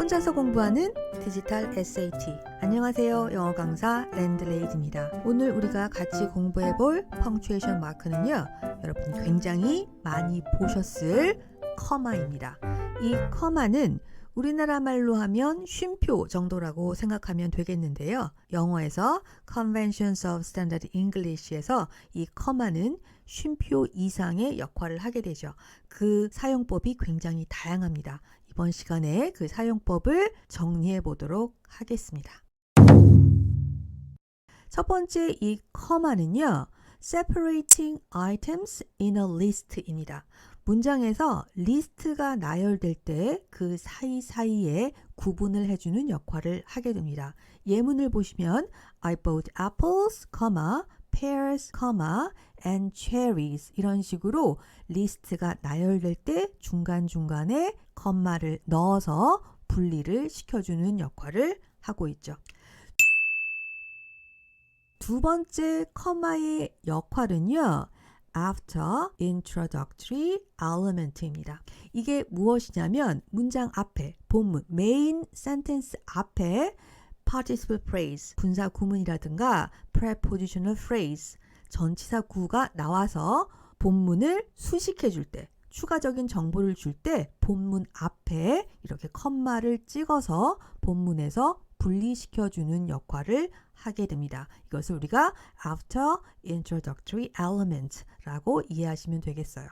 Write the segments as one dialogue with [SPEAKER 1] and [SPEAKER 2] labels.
[SPEAKER 1] 혼자서 공부하는 디지털 SAT. 안녕하세요. 영어 강사 랜드레이즈입니다. 오늘 우리가 같이 공부해 볼 펑츄에이션 마크는요, 여러분이 굉장히 많이 보셨을 커마입니다. 이 커마는 우리나라 말로 하면 쉼표 정도라고 생각하면 되겠는데요. 영어에서 Conventions of Standard English에서 이 커마는 쉼표 이상의 역할을 하게 되죠. 그 사용법이 굉장히 다양합니다. 이번 시간에 그 사용법을 정리해 보도록 하겠습니다. 첫 번째 이 커마는요, separating items in a list입니다. 문장에서 리스트가 나열될 때 그 사이사이에 구분을 해주는 역할을 하게 됩니다. 예문을 보시면 I bought apples, pears, and cherries 이런 식으로 리스트가 나열될 때 중간중간에 컴마를 넣어서 분리를 시켜주는 역할을 하고 있죠. 두 번째 커마의 역할은요, after introductory element입니다. 이게 무엇이냐면 문장 앞에, 본문, main sentence 앞에 participle phrase, 분사 구문이라든가 prepositional phrase, 전치사 구가 나와서 본문을 수식해 줄 때, 추가적인 정보를 줄 때 본문 앞에 이렇게 컴마를 찍어서 본문에서 분리시켜주는 역할을 하게 됩니다. 이것을 우리가 after introductory element 라고 이해하시면 되겠어요.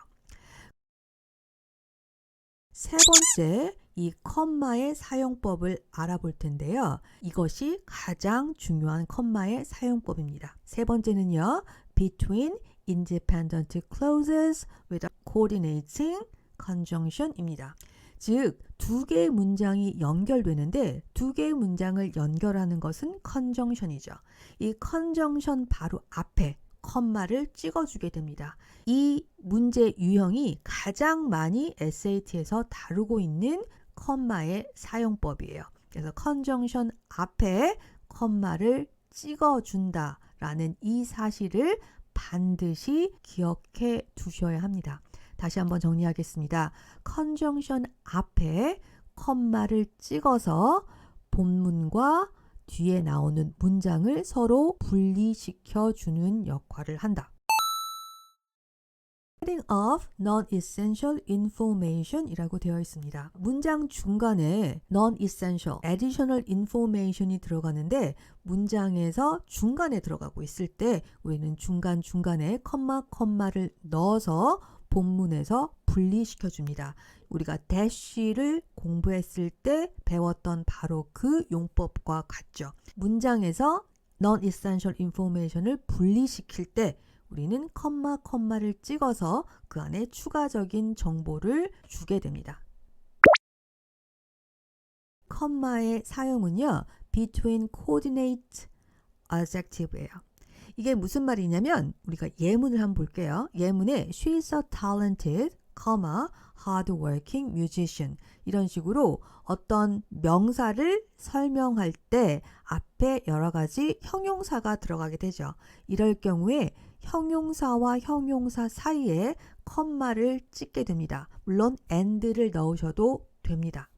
[SPEAKER 1] 세 번째, 이 컴마의 사용법을 알아볼 텐데요. 이것이 가장 중요한 컴마의 사용법입니다. 세 번째는요, between independent clauses with a coordinating conjunction입니다. 즉, 두 개의 문장이 연결되는데 두 개의 문장을 연결하는 것은 conjunction이죠. 이 conjunction 바로 앞에 컴마를 찍어주게 됩니다. 이 문제 유형이 가장 많이 SAT에서 다루고 있는 컴마의 사용법이에요. 그래서 conjunction 앞에 컴마를 찍어준다라는 이 사실을 반드시 기억해 두셔야 합니다. 다시 한번 정리하겠습니다. conjunction 앞에 컴마를 찍어서 본문과 뒤에 나오는 문장을 서로 분리시켜 주는 역할을 한다. Heading of non-essential information 이라고 되어 있습니다. 문장 중간에 non-essential, additional information이 들어가는데 문장에서 중간에 들어가고 있을 때 우리는 중간중간에 컴마를 넣어서 본문에서 분리시켜 줍니다. 우리가 dash를 공부했을 때 배웠던 바로 그 용법과 같죠. 문장에서 non-essential information을 분리시킬 때 우리는 컴마를 찍어서 그 안에 추가적인 정보를 주게 됩니다. 컴마의 사용은요, between coordinate adjective예요. 이게 무슨 말이냐면 우리가 예문을 한번 볼게요. 예문에 She's a talented, hardworking musician 이런 식으로 어떤 명사를 설명할 때 앞에 여러 가지 형용사가 들어가게 되죠. 이럴 경우에 형용사와 형용사 사이에 컴마를 찍게 됩니다. 물론 and를 넣으셔도 됩니다.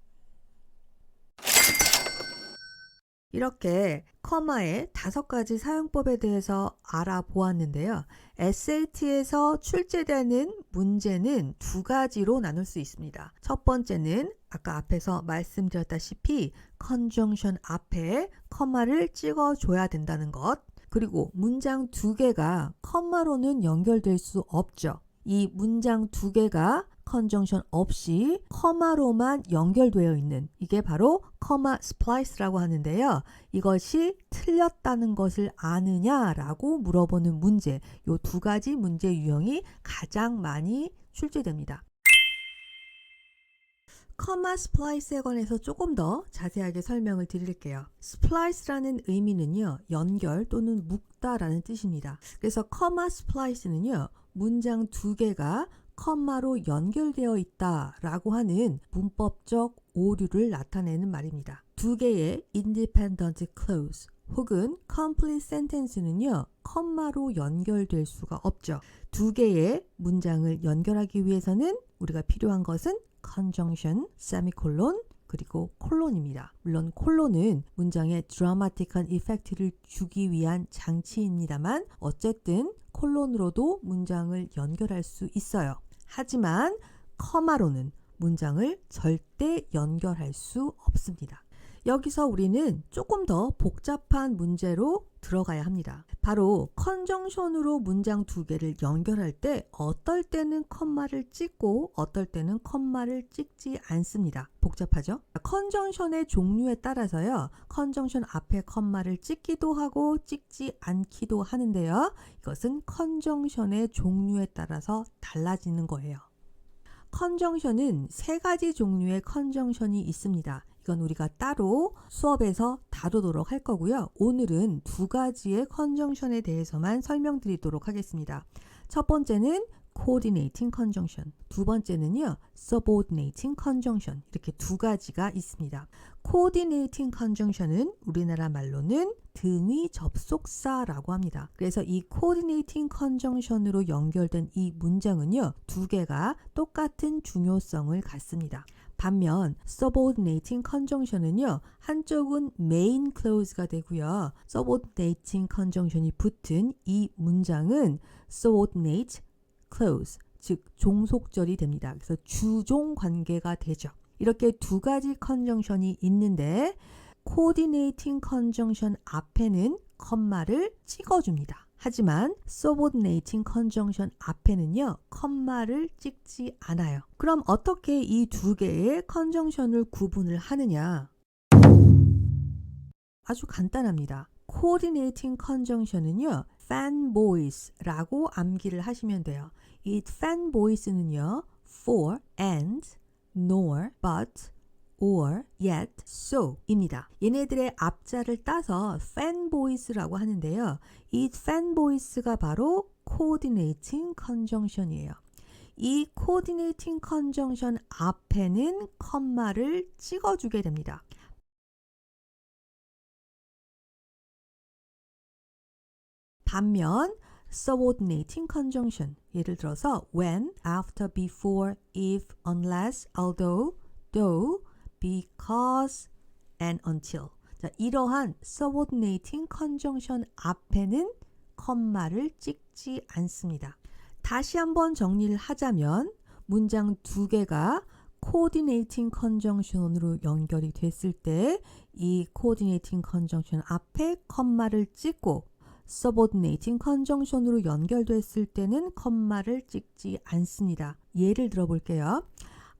[SPEAKER 1] 이렇게 커마의 5가지 사용법에 대해서 알아보았는데요. SAT에서 출제되는 문제는 2가지로 나눌 수 있습니다. 첫 번째는 아까 앞에서 말씀드렸다시피 conjunction 앞에 컴마를 찍어줘야 된다는 것. 그리고 문장 2개가 컴마로는 연결될 수 없죠. 이 문장 2개가 conjunction 없이 커마로만 연결되어 있는 이게 바로 커마 splice라고 하는데요. 이것이 틀렸다는 것을 아느냐라고 물어보는 문제, 이 2가지 문제 유형이 가장 많이 출제됩니다. 커마 splice에 관해서 조금 더 자세하게 설명을 드릴게요. splice라는 의미는요, 연결 또는 묶다라는 뜻입니다. 그래서 커마 splice는요, 문장 2개가 컴마로 연결되어 있다라고 하는 문법적 오류를 나타내는 말입니다. 2개의 independent clause 혹은 complete sentence는요, 컴마로 연결될 수가 없죠. 2개의 문장을 연결하기 위해서는 우리가 필요한 것은 conjunction, semicolon, 그리고 콜론입니다. 물론 콜론은 문장에 드라마틱한 이펙트를 주기 위한 장치입니다만 어쨌든 콜론으로도 문장을 연결할 수 있어요. 하지만 커마로는 문장을 절대 연결할 수 없습니다. 여기서 우리는 조금 더 복잡한 문제로 들어가야 합니다. 바로 컨정션으로 문장 두 개를 연결할 때 어떨 때는 컴마를 찍고 어떨 때는 컴마를 찍지 않습니다. 복잡하죠? 컨정션의 종류에 따라서요. 컨정션 앞에 컴마를 찍기도 하고 찍지 않기도 하는데요. 이것은 컨정션의 종류에 따라서 달라지는 거예요. 컨정션은 세 가지 종류의 컨정션이 있습니다. 이건 우리가 따로 수업에서 다루도록 할 거고요. 오늘은 두 가지의 컨정션에 대해서만 설명드리도록 하겠습니다. 첫 번째는 coordinating conjunction, 두 번째는요 subordinating conjunction, 이렇게 두 가지가 있습니다. coordinating conjunction은 우리나라 말로는 등위 접속사라고 합니다. 그래서 이 coordinating conjunction으로 연결된 이 문장은요 두 개가 똑같은 중요성을 갖습니다. 반면 subordinating conjunction은요 한쪽은 main clause가 되고요 subordinating conjunction이 붙은 이 문장은 subordinate clause, 즉 종속절이 됩니다. 그래서 주종 관계가 되죠. 이렇게 두 가지 컨정션이 있는데 coordinating conjunction 앞에는 컴마를 찍어줍니다. 하지만 subordinating conjunction 앞에는요 컴마를 찍지 않아요. 그럼 어떻게 이 두 개의 컨정션을 구분을 하느냐? 아주 간단합니다. coordinating conjunction은요 fanboys라고 암기를 하시면 돼요. 이 fanboys는요 for, and, nor, but, or, yet, so 입니다. 얘네들의 앞자를 따서 fanboys라고 하는데요. 이 fanboys가 바로 coordinating conjunction이에요. 이 coordinating conjunction 앞에는 컴마를 찍어주게 됩니다. 반면 subordinating conjunction, 예를 들어서 when, after, before, if, unless, although, though, because, and until. 자, 이러한 subordinating conjunction 앞에는 컴마를 찍지 않습니다. 다시 한번 정리를 하자면 문장 두 개가 coordinating conjunction으로 연결이 됐을 때 이 coordinating conjunction 앞에 컴마를 찍고 subordinating conjunction으로 연결됐을 때는 컴마를 찍지 않습니다. 예를 들어 볼게요.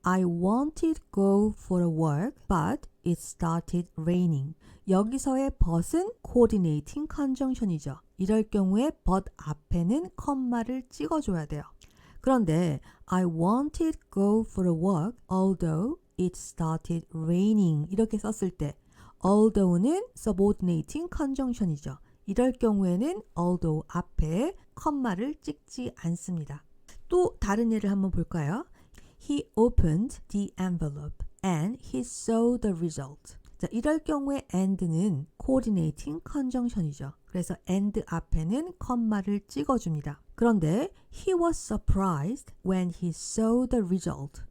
[SPEAKER 1] I wanted to go for a walk, but it started raining. 여기서의 but은 coordinating conjunction이죠. 이럴 경우에 but 앞에는 컴마를 찍어줘야 돼요. 그런데 I wanted to go for a walk, although it started raining. 이렇게 썼을 때 although는 subordinating conjunction이죠. 이럴 경우에는 although 앞에 컴마를 찍지 않습니다. 또 다른 예를 한번 볼까요? He opened the envelope and he saw the result. 자, 이럴 경우에 and는 coordinating conjunction이죠. 그래서 and 앞에는 컴마를 찍어줍니다. 그런데 he was surprised when he saw the result.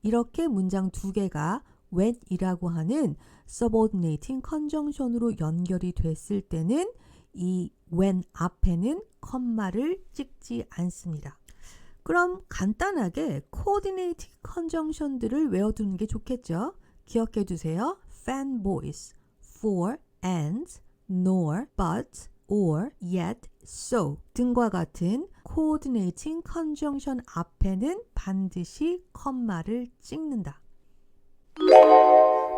[SPEAKER 1] 이렇게 문장 두 개가 when이라고 하는 subordinating conjunction으로 연결이 됐을 때는 이 when 앞에는 컴마를 찍지 않습니다. 그럼 간단하게 coordinating conjunction들을 외워두는 게 좋겠죠? 기억해 두세요. fanboys, for, and, nor, but, or, yet, so 등과 같은 coordinating conjunction 앞에는 반드시 컴마를 찍는다.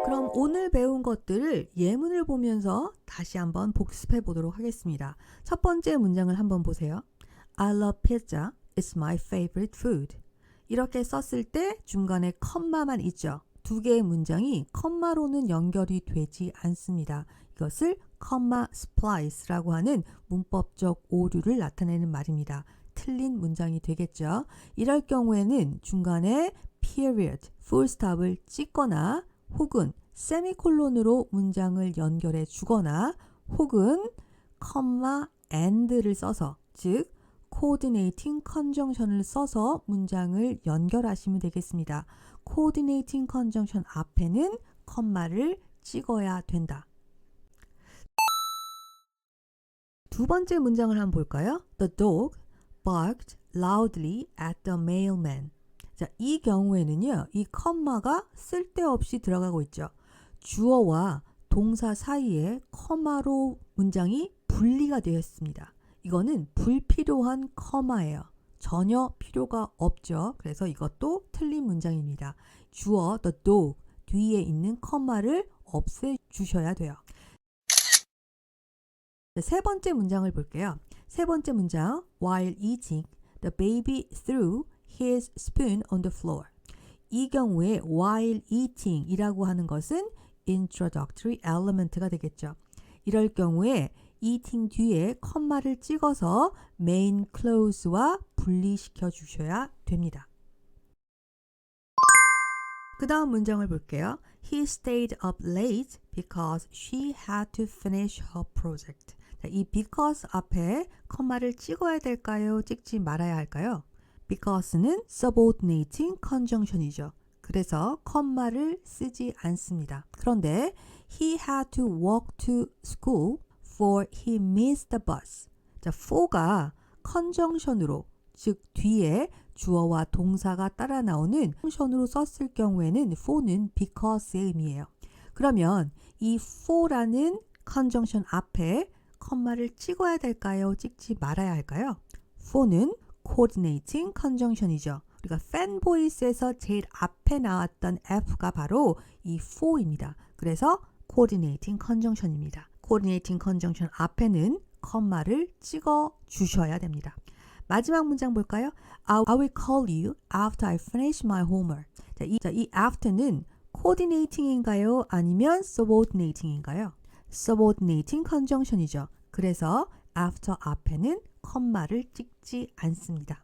[SPEAKER 1] 그럼 오늘 배운 것들을 예문을 보면서 다시 한번 복습해 보도록 하겠습니다. 첫 번째 문장을 한번 보세요. I love pizza. It's my favorite food. 이렇게 썼을 때 중간에 컴마만 있죠. 두 개의 문장이 컴마로는 연결이 되지 않습니다. 이것을 컴마 스플라이스라고 하는 문법적 오류를 나타내는 말입니다. 틀린 문장이 되겠죠. 이럴 경우에는 중간에 period, fullstop을 찍거나 혹은 세미콜론으로 문장을 연결해 주거나 혹은 컴마 and를 써서 즉 coordinating conjunction을 써서 문장을 연결하시면 되겠습니다. coordinating conjunction 앞에는 컴마를 찍어야 된다. 두 번째 문장을 한번 볼까요? The dog barked loudly at the mailman. 자, 이 경우에는요, 이 컴마가 쓸데없이 들어가고 있죠. 주어와 동사 사이에 컴마로 문장이 분리가 되어 있습니다. 이거는 불필요한 컴마예요. 전혀 필요가 없죠. 그래서 이것도 틀린 문장입니다. 주어 the dog 뒤에 있는 컴마를 없애 주셔야 돼요. 세 번째 문장을 볼게요. 세 번째 문장 While eating, the baby threw his spoon on the floor. 이 경우에 while eating 이라고 하는 것은 introductory element가 되겠죠. 이럴 경우에 eating 뒤에 컴마를 찍어서 main clause와 분리시켜 주셔야 됩니다. 그 다음 문장을 볼게요. He stayed up late because she had to finish her project. 자, 이 because 앞에 컴마를 찍어야 될까요? 찍지 말아야 할까요? because는 subordinating conjunction이죠. 그래서 컴마를 쓰지 않습니다. 그런데 he had to walk to school for he missed the bus. 자, for가 conjunction으로 즉 뒤에 주어와 동사가 따라 나오는 컨정션으로 썼을 경우에는 for는 because의 의미예요. 그러면 이 for라는 conjunction 앞에 컴마를 찍어야 될까요? 찍지 말아야 할까요? for는 coordinating conjunction이죠. 우리가 fanboys에서 제일 앞에 나왔던 F가 바로 이 for입니다. 그래서 coordinating conjunction입니다. coordinating conjunction 앞에는 컴마를 찍어 주셔야 됩니다. 마지막 문장 볼까요? I will call you after I finish my homework. 자, 이 after는 coordinating인가요? 아니면 subordinating인가요? subordinating conjunction이죠. 그래서 after 앞에는 컴마를 찍지 않습니다.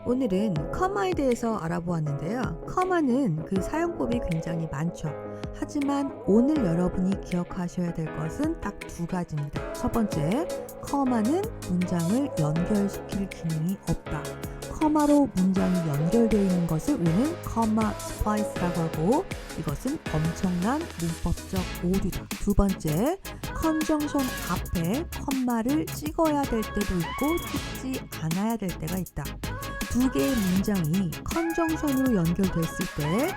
[SPEAKER 1] 오늘은 컴마에 대해서 알아보았는데요. 컴마는 그 사용법이 굉장히 많죠. 하지만 오늘 여러분이 기억하셔야 될 것은 딱 두 가지입니다. 첫 번째, 컴마는 문장을 연결시킬 기능이 없다. 커마로 문장이 연결되어 있는 것을 우리는 커마 스파이스라고 하고 이것은 엄청난 문법적 오류다. 두 번째, 컨정션 앞에 컴마를 찍어야 될 때도 있고 찍지 않아야 될 때가 있다. 두 개의 문장이 컨정션으로 연결됐을 때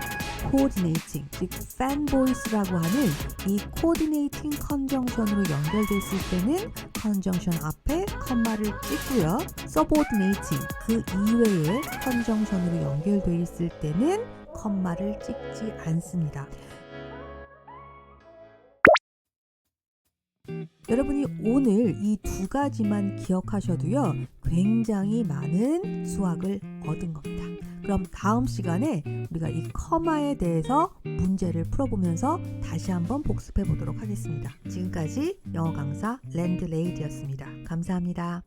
[SPEAKER 1] coordinating, 즉 fanboys라고 하는 이 coordinating 컨정션으로 연결됐을 때는 컨정션 앞에 컴마를 찍고요. subordinating, 그 이외의 컨정션으로 연결되어 있을 때는 컴마를 찍지 않습니다. 여러분이 오늘 이 두 가지만 기억하셔도요, 굉장히 많은 수학을 얻은 겁니다. 그럼 다음 시간에 우리가 이 커마에 대해서 문제를 풀어보면서 다시 한번 복습해 보도록 하겠습니다. 지금까지 영어 강사 랜드 레이디였습니다. 감사합니다.